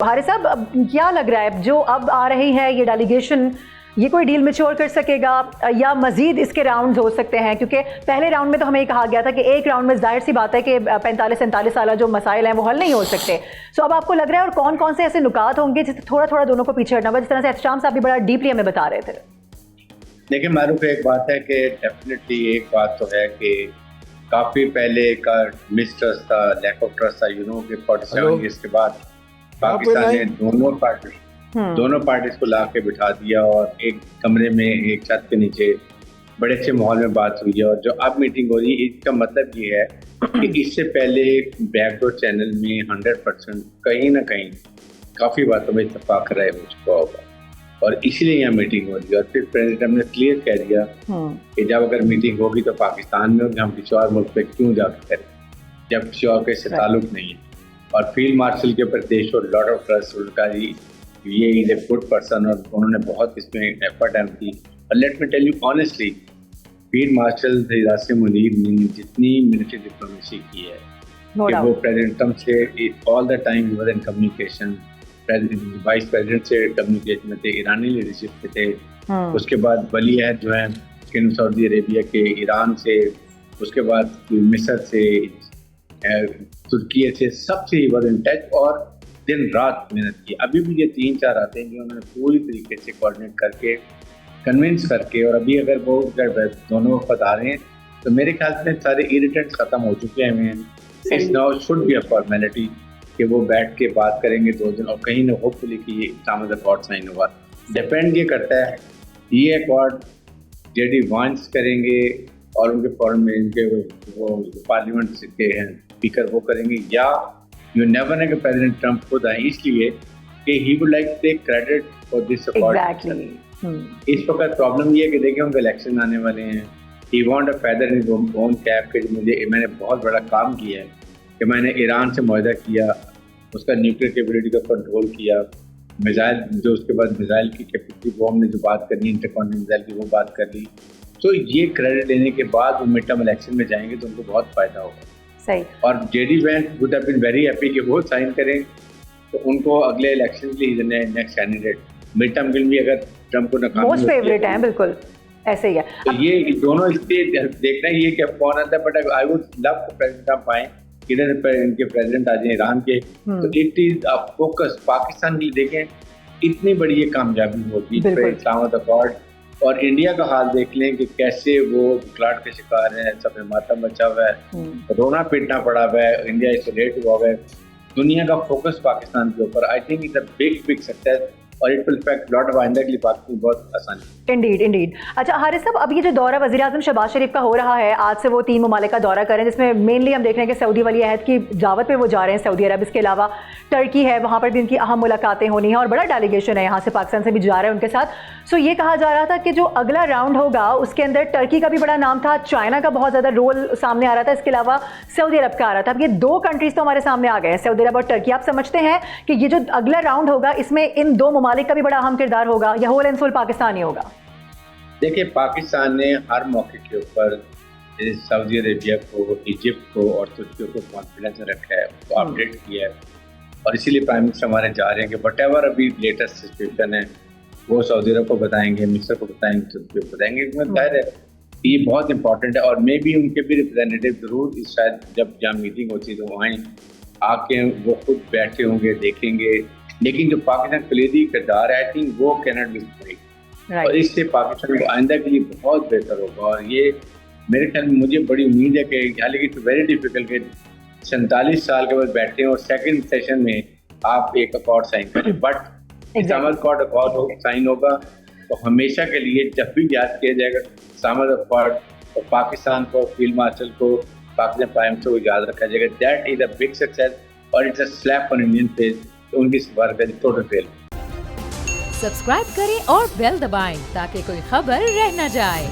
हारिस साहब, क्या लग रहा है जो अब आ रही है ये डेलीगेशन, ये कोई डील मैच्योर कर सकेगा या मजीद इसके राउंड्स हो सकते हैं? क्योंकि पहले राउंड में तो हमें कहा गया था कि एक राउंड में जाहिर सी बात है कि 45-47 साल जो मसाइल हैं वो हल नहीं हो सकते। सो अब आपको लग रहा है और कौन कौन से ऐसे नुकात होंगे जिससे थोड़ा थोड़ा दोनों को पीछे हटना होगा, जिस तरह से एहतशाम साहब भी बड़ा डीपली हमें बता रहे थे? देखिए मारूफ, एक बात है कि डेफिनेटली एक बात तो है कि काफ़ी पहले का मिसट्रस्ट था, लैक ऑफ ट्रस्ट था, 47 ईयर्स के बाद पाकिस्तान ने दोनों पार्टीज को ला के बिठा दिया और एक कमरे में एक छत के नीचे बड़े अच्छे माहौल में बात हुई है। और जो अब मीटिंग हो रही है इसका मतलब ये है कि इससे पहले बैकडोर चैनल में 100% कहीं ना कहीं काफ़ी बातों में इत्तेफाक रहे हो चुका होगा और इसलिए यहाँ मीटिंग हो रही है। और फिर प्रेसिडेंट ने क्लियर कह दिया कि जब अगर मीटिंग होगी तो पाकिस्तान में होगी, हम किसी और मुल्क पे क्यों जाकर करें जब किसी और के इससे ताल्लुक नहीं है। और फील्ड मार्शल के ऊपर देश और लॉट ऑफ ट्रस्ट उनका ये इज ए गुड पर्सन और उन्होंने बहुत इसमें एफर्ट एंड की। और let me tell you honestly, field marshal Yasir Munir ने जितनी मिलिट्री डिप्लोमेसी की है कि वो प्रेसिडेंट ट्रंप से all the time was in communication, vice president से कम्युनिकेशन में थे, ईरानी लीडरशिप पे थे, उसके बाद वली अहद जो है किंग सऊदी अरेबिया के, ईरान से, उसके बाद मिस्र से, तुर्की से, सबसे वॉज इन टच और दिन रात मेहनत की। अभी भी ये 3-4 आते हैं जो उन्होंने पूरी तरीके से कोऑर्डिनेट करके कन्विंस करके, और अभी अगर वो दोनों वक्त आ रहे हैं तो मेरे ख्याल से सारे इरिटेंट्स खत्म हो चुके हैं। It's now should be a formality कि वो बैठ के बात करेंगे 2 दिन और कहीं ना होपफुली कि ये इस्लामाबाद अकॉर्ड साइन हुआ। डिपेंड ये करता है ये अकॉर्ड जेडी वांस करेंगे और उनके फॉरन में इनके वो पार्लियामेंट के हैं स्पीकर वो करेंगे, या यू नेवर नो कि प्रेसिडेंट ट्रंप खुद आए, इसलिए कि he would like to take credit for this accord. इस वक्त प्रॉब्लम ये है कि देखिए उनके इलेक्शन आने वाले हैं, he want a feather in his own cap कि मैंने बहुत बड़ा काम किया है कि मैंने ईरान से मुआहदा किया, उसका न्यूक्लियर कैपेबिलिटी का कंट्रोल किया, मिसाइल जो उसके बाद मिसाइल की कैपेसिटी वो हमने जो बात करनी इंटरकॉन्टिनेंटल मिसाइल की वो बात कर ली। तो ये क्रेडिट लेने के बाद वो मिड टर्म इलेक्शन में जाएंगे तो उनको बहुत फायदा होगा। सही। और JD Vance would have been very happy कि वो साइन करें तो उनको अगले इलेक्शन के लिए नेक्स्ट कैंडिडेट मिड टर्म के लिए अगर ट्रंप को नाकाम मोस्ट फेवरेट है, बिल्कुल ऐसे ही है। तो ये दोनों इसलिए देखना ही है कि अब कौन आता है, but I would love to president Trump आए, इधर इनके प्रेसिडेंट आ जाए ईरान के, तो it is a focus Pakistan की। देखें इतनी बड़ी ये कामयाबी होगी इस्लामाबाद अकॉर्ड, और इंडिया का हाल देख लें कि कैसे वो बुखलाहट के शिकार हैं, सब मातम मचा हुआ है, रोना पीटना पड़ा हुआ है, इंडिया आइसोलेट हुआ है, दुनिया का फोकस पाकिस्तान के ऊपर। I think it's a big success और it will effect lot of आइंदा के लिए पाकिस्तान बहुत आसानी। इंडीड। अच्छा हारिस साहब, अब ये जो दौरा वज़ीर आज़म शहबाज शरीफ का हो रहा है, आज से वो 3 ममालिक का दौरा करें, जिसमें मेनली हम देख रहे हैं कि सऊदी वली अहद की दावत पे वो जा रहे हैं सऊदी अरब, इसके अलावा टर्की है, वहाँ पर भी इनकी अहम मुलाकातें होनी हैं और बड़ा डेलीगेशन है यहाँ से, पाकिस्तान से भी जा रहे हैं उनके साथ। सो ये कहा जा रहा था कि जो अगला राउंड होगा उसके अंदर टर्की का भी बड़ा नाम था, चाइना का बहुत ज़्यादा रोल सामने आ रहा था, इसके अलावा सऊदी अरब का आ रहा था। अब ये 2 कंट्रीज तो हमारे सामने आ गए हैं, सऊदी अरब और टर्की। आप समझते हैं कि ये जो अगला राउंड होगा इसमें इन 2 ममालिक का भी बड़ा अहम किरदार होगा या होल एंड सोल पाकिस्तान ही होगा? देखिए पाकिस्तान ने हर मौके के ऊपर सऊदी अरेबिया को, इजिप्ट को और तुर्की को कॉन्फिडेंस में रखा है, उसको अपडेट किया है, और इसीलिए प्राइम मिनिस्टर हमारे जा रहे हैं कि वट एवर अभी लेटेस्ट सिचुएशन है वो सऊदी अरब को बताएंगे, मिस्र को बताएंगे, तुर्की को बताएंगे। जाहिर है ये बहुत इंपॉर्टेंट है और मे भी उनके भी रिप्रेजेंटेटिव जरूर इस शायद जब जहाँ मीटिंग होती है तो वहाँ आके वो खुद बैठे होंगे, देखेंगे। लेकिन जो पाकिस्तान कलीदी किरदार है आई थिंक वो कैनॉट बी ब्रेक, और इससे पाकिस्तान को आइंदा के लिए बहुत बेहतर होगा। और ये मेरे ख्याल में मुझे बड़ी उम्मीद है कि हालांकि इट्स वेरी डिफिकल्ट कि 47 साल के बाद बैठे हैं और सेकंड सेशन में आप एक अकॉर्ड साइन करें, बट इस्लामाबाद अकॉर्ड साइन होगा तो हमेशा के लिए जब भी याद किया जाएगा इस्लामाबाद अकॉर्ड, तो पाकिस्तान को, फील्ड मार्शल को, पाकिस्तान प्राइम मिनिस्टर को याद रखा जाएगा। That is a big success और it's a slap on Indian face. उनकी सफर का टोटल फेल। सब्सक्राइब करें और बेल दबाएं ताकि कोई खबर रह न जाए।